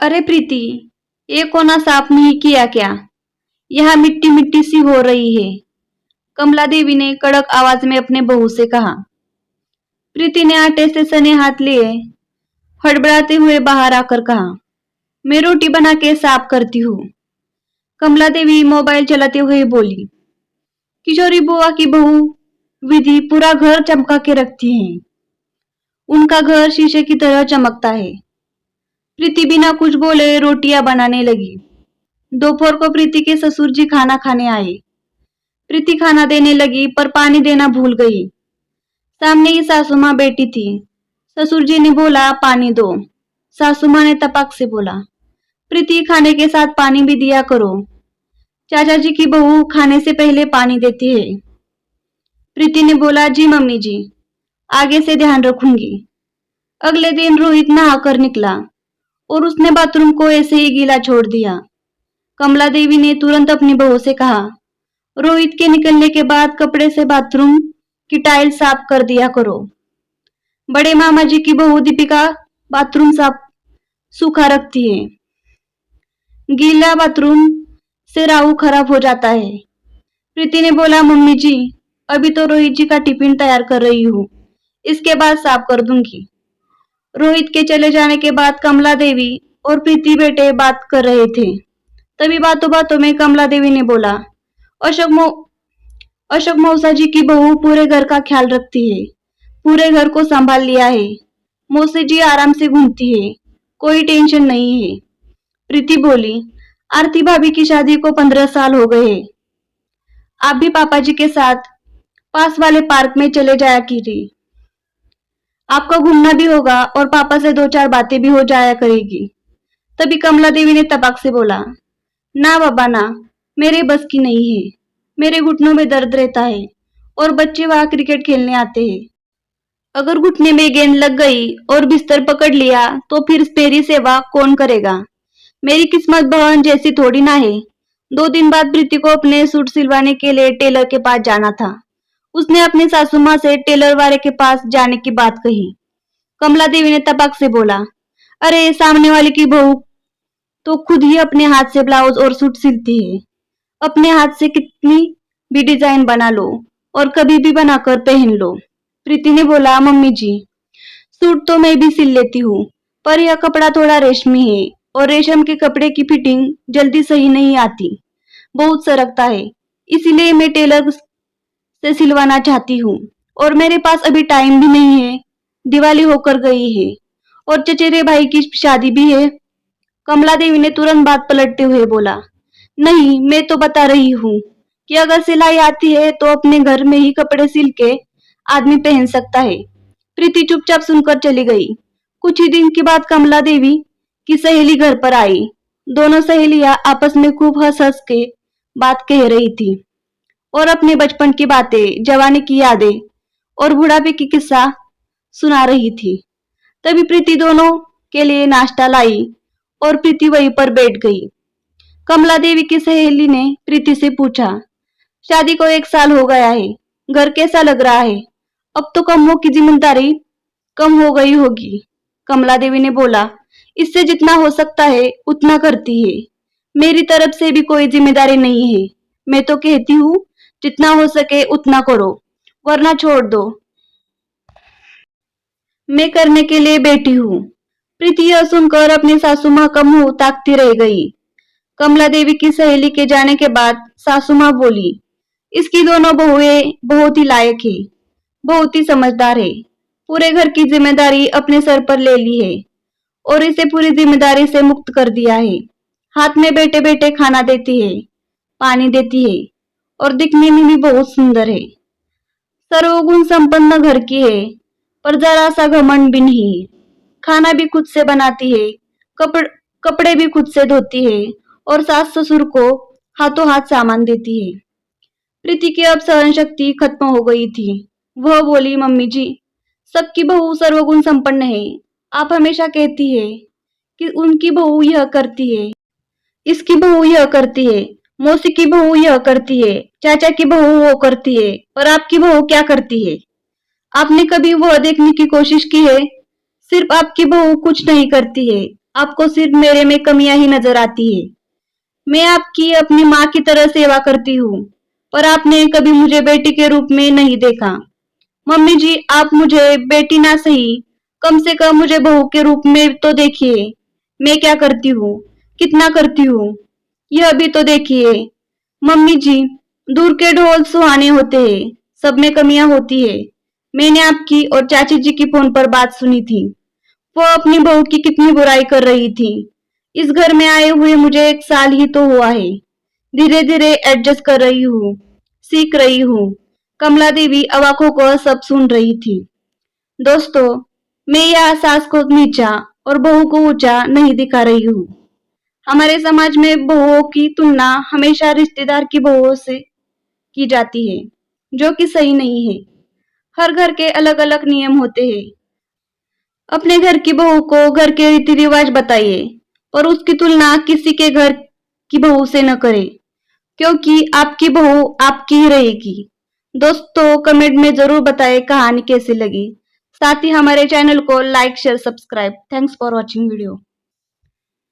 अरे प्रीति, ये कोना साफ नहीं किया क्या? यहाँ मिट्टी मिट्टी सी हो रही है। कमला देवी ने कड़क आवाज में अपने बहू से कहा। प्रीति ने आटे से सने हाथ लिए हड़बड़ाते हुए बाहर आकर कहा, मैं रोटी बना के साफ करती हूँ। कमला देवी मोबाइल चलाते हुए बोली, किशोरी बुआ की बहू विधि पूरा घर चमका के रखती है। उनका घर शीशे की तरह चमकता है। प्रीति बिना कुछ बोले रोटियां बनाने लगी। दोपहर को प्रीति के ससुर जी खाना खाने आए। प्रीति खाना देने लगी पर पानी देना भूल गई। सामने ही सासू माँ बैठी थी। ससुर जी ने बोला, पानी दो। सासू माँ ने तपाक से बोला, प्रीति खाने के साथ पानी भी दिया करो। चाचा जी की बहू खाने से पहले पानी देती है। प्रीति ने बोला, जी मम्मी जी, आगे से ध्यान रखूंगी। अगले दिन रोहित नहाकर निकला और उसने बाथरूम को ऐसे ही गीला छोड़ दिया। कमला देवी ने तुरंत अपनी बहू से कहा, रोहित के निकलने के बाद कपड़े से बाथरूम की टाइल साफ कर दिया करो। बड़े मामा जी की बहू दीपिका बाथरूम साफ सूखा रखती है। गीला बाथरूम से राहु खराब हो जाता है। प्रीति ने बोला, मम्मी जी, अभी तो रोहित जी का टिफिन तैयार कर रही हूँ, इसके बाद साफ कर दूंगी। रोहित के चले जाने के बाद कमला देवी और प्रीति बेटे बात कर रहे थे। तभी बातों बातों में कमला देवी ने बोला, अशोक मौसा जी की बहू पूरे घर का ख्याल रखती है, पूरे घर को संभाल लिया है। मौसी जी आराम से घूमती है, कोई टेंशन नहीं है। प्रीति बोली, आरती भाभी की शादी को 15 साल हो गए हैं। आप भी पापा जी के साथ पास वाले पार्क में चले जाया कीजिए। आपको घूमना भी होगा और पापा से 2-4 बातें भी हो जाया करेगी। तभी कमला देवी ने तपाक से बोला, ना बाबा ना, मेरे बस की नहीं है। मेरे घुटनों में दर्द रहता है और बच्चे वहां क्रिकेट खेलने आते हैं। अगर घुटने में गेंद लग गई और बिस्तर पकड़ लिया तो फिर मेरी सेवा कौन करेगा? मेरी किस्मत बहन जैसी थोड़ी ना है। 2 दिन बाद प्रीति को अपने सूट सिलवाने के लिए टेलर के पास जाना था। उसने अपनी सासू माँ से टेलर वाले के पास जाने की बात कही। कमला देवी ने तपाक से बोला, अरे सामने वाले की बहू तो खुद ही अपने हाथ से ब्लाउज और सूट सिलती है। अपने हाथ से कितनी भी डिजाइन बना लो और कभी भी बनाकर पहन लो। प्रीति ने बोला, मम्मी जी, सूट तो मैं भी सिल लेती हूँ, पर यह कपड़ा थोड़ा रेशमी है और रेशम के कपड़े की फिटिंग जल्दी सही नहीं आती, बहुत सरकता है। इसीलिए मैं टेलर से सिलवाना चाहती हूँ और मेरे पास अभी टाइम भी नहीं है। दिवाली होकर गई है और चचेरे भाई की शादी भी है। कमला देवी ने तुरंत बात पलटते हुए बोला, नहीं, मैं तो बता रही हूँ कि अगर सिलाई आती है तो अपने घर में ही कपड़े सिल के आदमी पहन सकता है। प्रीति चुपचाप सुनकर चली गई। कुछ ही दिन के बाद कमला देवी की सहेली घर पर आई। दोनों सहेलियां आपस में खूब हंस हंस के बात कह रही थी और अपने बचपन की बातें, जवानी की यादें और बुढ़ापे की किस्सा सुना रही थी। तभी प्रीति दोनों के लिए नाश्ता लाई और प्रीति वहीं पर बैठ गई। कमला देवी की सहेली ने प्रीति से पूछा, शादी को 1 साल हो गया है, घर कैसा लग रहा है? अब तो कमों की जिम्मेदारी कम हो गई होगी। कमला देवी ने बोला, इससे जितना हो सकता है उतना करती है। मेरी तरफ से भी कोई जिम्मेदारी नहीं है। मैं तो कहती हूँ जितना हो सके उतना करो, वरना छोड़ दो। मैं करने के लिए बैठी हूँ। प्रीति यह सुनकर अपनी सासू माँ का मुंह ताकती रह गई। कमला देवी की सहेली के जाने के बाद सासू माँ बोली, इसकी दोनों बहुएं बहुत ही लायक है, बहुत ही समझदार है। पूरे घर की जिम्मेदारी अपने सर पर ले ली है और इसे पूरी जिम्मेदारी से मुक्त कर दिया है। हाथ में बैठे बैठे खाना देती है, पानी देती है और दिखने में भी बहुत सुंदर है। सर्वगुण संपन्न घर की है, पर जरा सा घमंड भी नहीं। खाना भी खुद से बनाती है, कपड़े भी खुद से धोती है और सास ससुर को हाथों हाथ सामान देती है। प्रीति की अब सहन शक्ति खत्म हो गई थी। वह बोली, मम्मी जी, सबकी बहू सर्वगुण संपन्न है। आप हमेशा कहती है कि उनकी बहू यह करती है, इसकी बहू यह करती है, मौसी की बहू यह करती है, चाचा की बहू वो करती है, और आपकी बहू क्या करती है? आपने कभी वह देखने की कोशिश की है? सिर्फ आपकी बहू कुछ नहीं करती है, आपको सिर्फ मेरे में कमियां ही नजर आती है। मैं आपकी अपनी माँ की तरह सेवा करती हूँ, पर आपने कभी मुझे बेटी के रूप में नहीं देखा। मम्मी जी, आप मुझे बेटी ना सही, कम से कम मुझे बहू के रूप में तो देखिए। मैं क्या करती हूँ, कितना करती हूँ, यह भी तो देखिए। मम्मी जी, दूर के ढोल सुहाने होते हैं, सब में कमियां होती है। मैंने आपकी और चाची जी की फोन पर बात सुनी थी। वो अपनी बहू की कितनी बुराई कर रही थी। इस घर में आए हुए मुझे 1 साल ही तो हुआ है। धीरे धीरे एडजस्ट कर रही हूँ, सीख रही हूँ। कमला देवी अवाक होकर सब सुन रही थी। दोस्तों, मैं यह सास को नीचा और बहू को ऊंचा नहीं दिखा रही हूँ। हमारे समाज में बहुओं की तुलना हमेशा रिश्तेदार की बहुओं से की जाती है, जो कि सही नहीं है। हर घर के अलग अलग नियम होते हैं। अपने घर की बहू को घर के रीति रिवाज बताइए और उसकी तुलना किसी के घर की बहू से न करें, क्योंकि आपकी बहू आपकी ही रहेगी। दोस्तों, कमेंट में जरूर बताएं कहानी कैसी लगी। साथ ही हमारे चैनल को like share subscribe. Thanks for watching video.